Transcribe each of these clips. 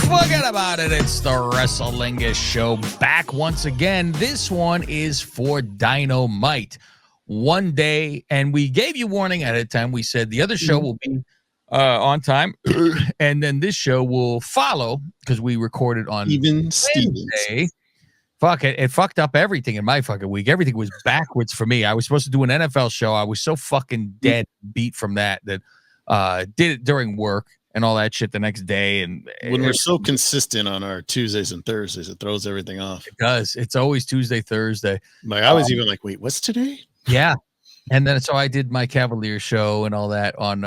Forget about it. It's the Lingus show back once again. This one is for Dynamite. One day, and we gave you warning ahead of time. We said the other show will be on time, and then this show will follow because we recorded on Wednesday. Fuck it. It fucked up everything in my fucking week. Everything was backwards for me. I was supposed to do an NFL show. I was so fucking dead beat from that did it during work and all that shit the next day. And when we're so consistent on our Tuesdays and Thursdays, it throws everything off. It does. It's always Tuesday, Thursday. Like I was even like, wait, what's today? Yeah. And then so I did my Cavalier show and all that on,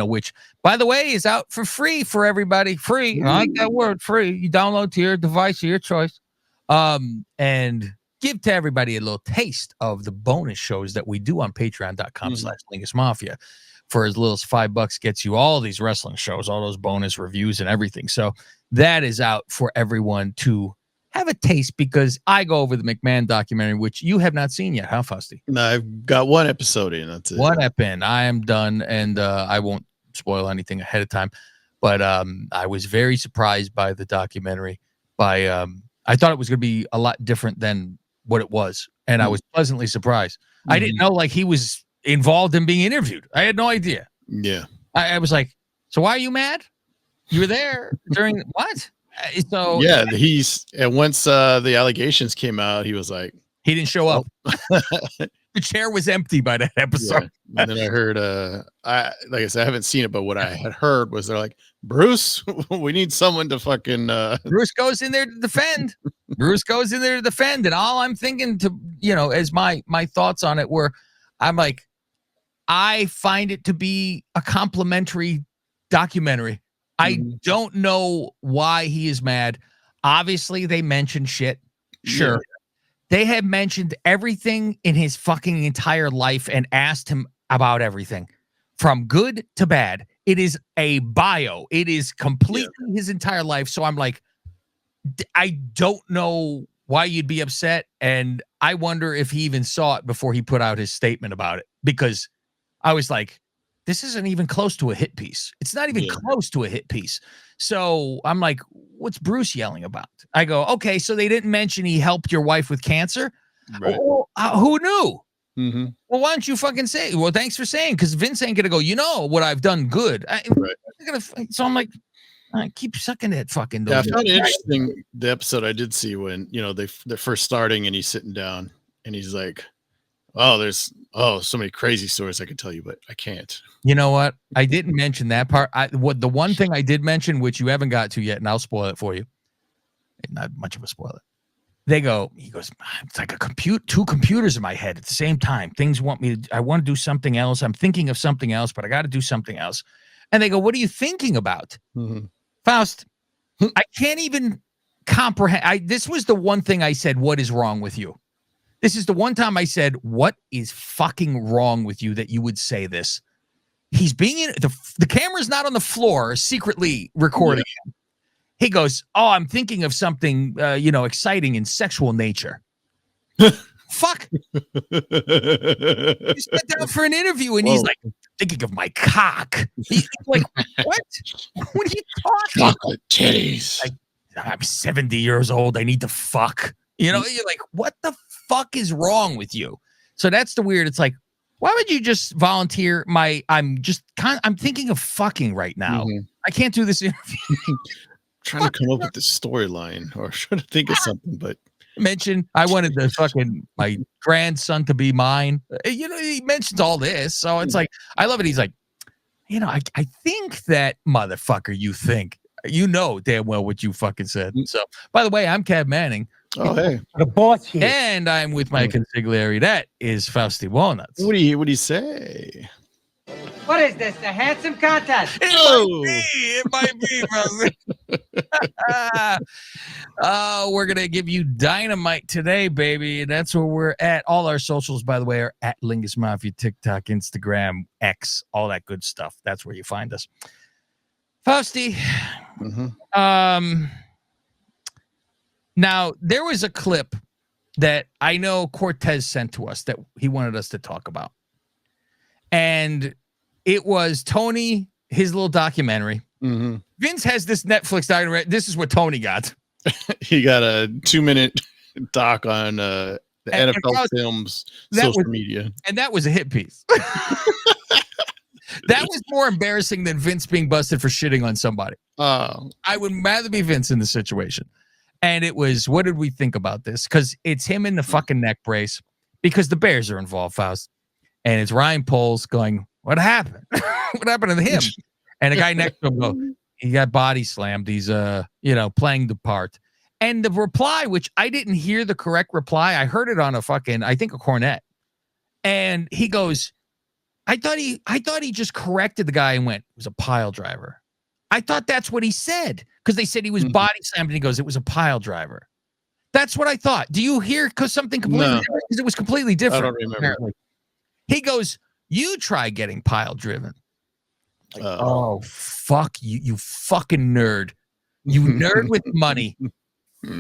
which, by the way, is out for free for everybody. Free. I like that word, free. You download to your device of your choice. And give to everybody a little taste of the bonus shows that we do on patreon.com/Lingus Mafia. For as little as $5 gets you all these wrestling shows, all those bonus reviews and everything. So that is out for everyone to have a taste, because I go over the McMahon documentary, which you have not seen yet, huh, Fusty? No, I've got one episode in. That's it. One ep in. I am done, and I won't spoil anything ahead of time. But I was very surprised by the documentary. I thought it was going to be a lot different than what it was, and I was pleasantly surprised. I didn't know he was involved in being interviewed. I had no idea. Yeah, I was like, so why are you mad? You were there during what? So yeah, and once the allegations came out, he was like, he didn't show up. The chair was empty by that episode. Yeah. And then I heard, like I said, I haven't seen it, but what I had heard was they're like, Bruce, we need someone to fucking. Bruce goes in there to defend. And all I'm thinking as my thoughts on it were, I'm like, I find it to be a complimentary documentary. I don't know why he is mad. Obviously, they mentioned shit. Sure. Yeah. They have mentioned everything in his fucking entire life and asked him about everything from good to bad. It is a bio. It is completely his entire life. So I'm like, I don't know why you'd be upset. And I wonder if he even saw it before he put out his statement about it, because I was like, this isn't even close to a hit piece. It's not even close to a hit piece. So I'm like, what's Bruce yelling about? I go, okay, so they didn't mention he helped your wife with cancer? Right. Well, who knew? Mm-hmm. Well, why don't you fucking say? Well, thanks for saying, because Vince ain't going to go, what I've done good. So I'm like, I keep sucking that fucking door. Yeah, I found it interesting, the episode I did see when, they're first starting and he's sitting down and he's like, there's so many crazy stories I could tell you, but I can't. You know what? I didn't mention that part. The one thing I did mention, which you haven't got to yet, and I'll spoil it for you. Not much of a spoiler. He goes, it's like two computers in my head at the same time. Things I want to do something else. I'm thinking of something else, but I got to do something else. And they go, what are you thinking about? Mm-hmm. Faust, I can't even comprehend. This was the one thing I said, what is wrong with you? This is the one time I said, what is fucking wrong with you that you would say this? He's being the camera's not on the floor, secretly recording him. He goes, I'm thinking of something, exciting in sexual nature. Fuck. He sat down for an interview and he's like, thinking of my cock. He's like, what? What are you talking about? Chocolate titties. Like, I'm 70 years old. I need to fuck. You're like, what the fuck is wrong with you? So that's the weird. It's like, why would you just volunteer I'm thinking of fucking right now. Mm-hmm. I can't do this interview. Trying to come up with the storyline or trying to think of something, but I wanted my grandson to be mine. He mentions all this. So it's like, I love it. He's like, I think that motherfucker, you think, damn well what you fucking said. So, by the way, I'm Cav Manning. Oh, hey. The boss here. And I'm with my consigliere. That is Fausti Walnuts. What do you say? What is this? The handsome contest? It might be, brother. We're going to give you Dynamite today, baby. That's where we're at. All our socials, by the way, are at Lingus Mafia, TikTok, Instagram, X, all that good stuff. That's where you find us. Fausti. Mm-hmm. Now, there was a clip that I know Cortez sent to us that he wanted us to talk about. And it was Tony, his little documentary. Mm-hmm. Vince has this Netflix documentary. This is what Tony got. He got a 2-minute doc on the NFL films social media. And that was a hit piece. That was more embarrassing than Vince being busted for shitting on somebody. Oh. I would rather be Vince in the situation. And it was, what did we think about this? Because it's him in the fucking neck brace because the Bears are involved, Faust. And it's Ryan Poles going, what happened? What happened to him? And the guy next to him go, he got body slammed. He's, playing the part. And the reply, which I didn't hear the correct reply. I heard it on a cornet. And he goes, I thought he just corrected the guy and went, it was a pile driver. I thought that's what he said because they said he was body slammed and he goes, it was a pile driver. That's what I thought. Do you hear something completely different? Because it was completely different. I don't remember. Apparently. He goes, you try getting pile driven. Like, oh, fuck you, you fucking nerd. You nerd with money.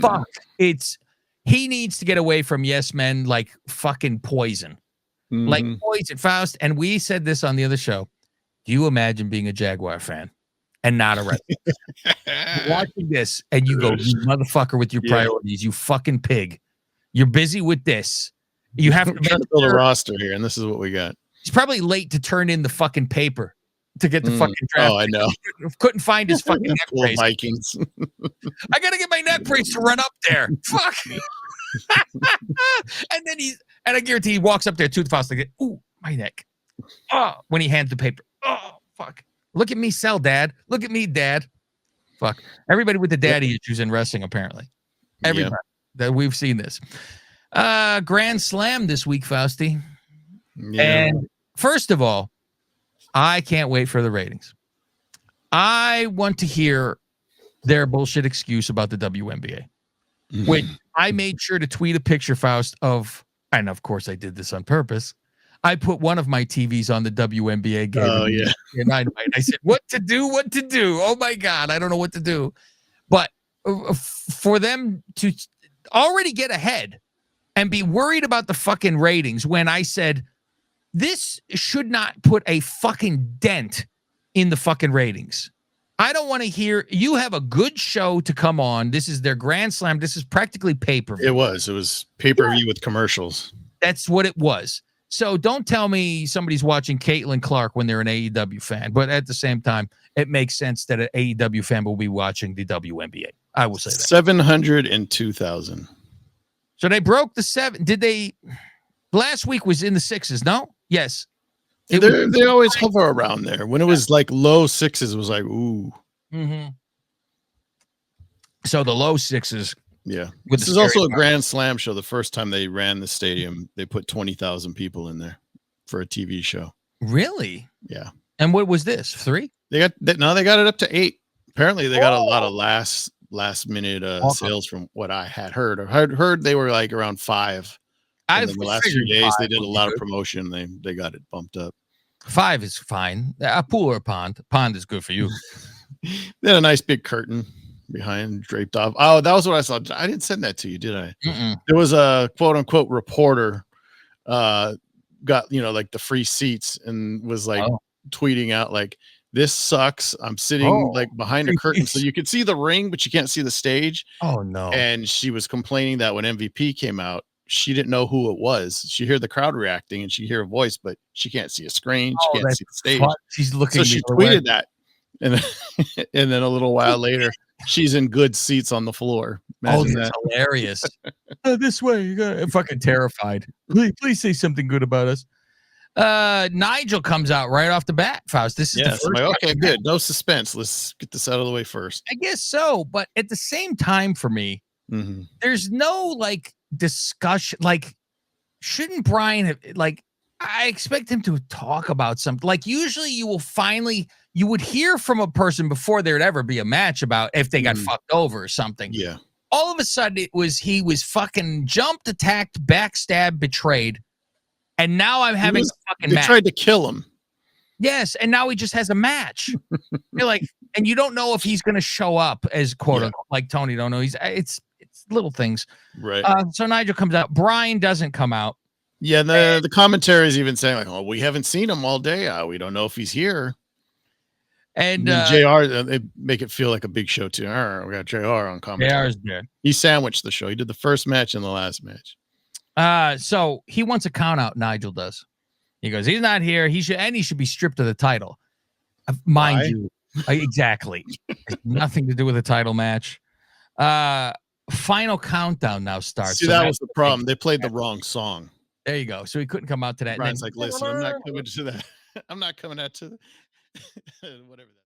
Fuck. He needs to get away from yes men like fucking poison. Like poison, Faust. And we said this on the other show. Do you imagine being a Jaguar fan and not a wrestler? Watching this and you go, you motherfucker with your priorities, you fucking pig. You're busy with this. You have to build a roster here, and this is what we got. He's probably late to turn in the fucking paper to get the fucking draft. Oh, I know. Couldn't find his fucking neck brace. Vikings. I gotta get my neck brace to run up there. Fuck. And I guarantee he walks up there to the Faust like, ooh, my neck. Oh, when he hands the paper. Oh, fuck. Look at me sell, Dad. Look at me, Dad. Fuck. Everybody with the daddy issues in wrestling, apparently. Everybody. That we've seen this. Grand Slam this week, Fausty. Yeah. And first of all, I can't wait for the ratings. I want to hear their bullshit excuse about the WNBA. Which I made sure to tweet a picture, Faust, of, and of course I did this on purpose. I put one of my TVs on the WNBA game. Oh, yeah. Dynamite. I said, what to do? Oh, my God. I don't know what to do. But for them to already get ahead and be worried about the fucking ratings when I said, this should not put a fucking dent in the fucking ratings. I don't want to hear, you have a good show to come on. This is their Grand Slam. This is practically pay-per-view. It was pay-per-view with commercials. That's what it was. So don't tell me somebody's watching Caitlin Clark when they're an AEW fan. But at the same time, it makes sense that an AEW fan will be watching the WNBA. I will say that. 702,000. So they broke the 7. Did they? Last week was in the 6s, no? Yes. They always hover around there. When it was like low 6s, it was like, ooh. Mm-hmm. So the low 6s. Yeah. This is also a Grand Slam show. The first time they ran the stadium, they put 20,000 people in there for a TV show. Really? Yeah. And what was this? 3? They got it up to 8. Apparently they got a lot of last minute sales from what I had heard. I heard they were like around 5. And then the last few days they did a lot of promotion. They got it bumped up. 5 is fine. A pool or a pond. Pond is good for you. They had a nice big curtain behind, draped off. Oh, that was what I saw. I didn't send that to you, did I? There was a quote unquote reporter got like the free seats and was like tweeting out like, this sucks. I'm sitting like behind a curtain so you could see the ring, but you can't see the stage. Oh no. And she was complaining that when MVP came out, she didn't know who it was. She heard the crowd reacting and she hear a voice, but she can't see a screen. She can't see the stage. She's looking. So she tweeted that. And then a little while later, she's in good seats on the floor. Imagine that's hilarious. This way, you got fucking terrified. Please say something good about us. Nigel comes out right off the bat, Faust. This is the first okay, good. No suspense. Let's get this out of the way first. I guess so, but at the same time, for me, there's no like discussion. Like, shouldn't Brian have like? I expect him to talk about something. Like, usually you would hear from a person before there'd ever be a match about if they got fucked over or something. Yeah. All of a sudden, he was fucking jumped, attacked, backstabbed, betrayed. And now I'm having a fucking match. They tried to kill him. Yes, and now he just has a match. You're like, and you don't know if he's going to show up as quote unquote, like Tony don't know. It's little things. Right. So Nigel comes out. Brian doesn't come out. Yeah, the commentary is even saying like, "Oh, we haven't seen him all day. We don't know if he's here." And then JR, they make it feel like a big show too. All right, we got JR on commentary. JR is good. He sandwiched the show. He did the first match and the last match. So he wants a count out. Nigel does. He goes, he's not here. He should be stripped of the title. Mind you, exactly. Nothing to do with the title match. Final countdown now starts. See, that was the problem. They played the wrong song. There you go. So he couldn't come out to that. Brian's like, listen, I'm not coming to that. I'm not coming out to whatever that.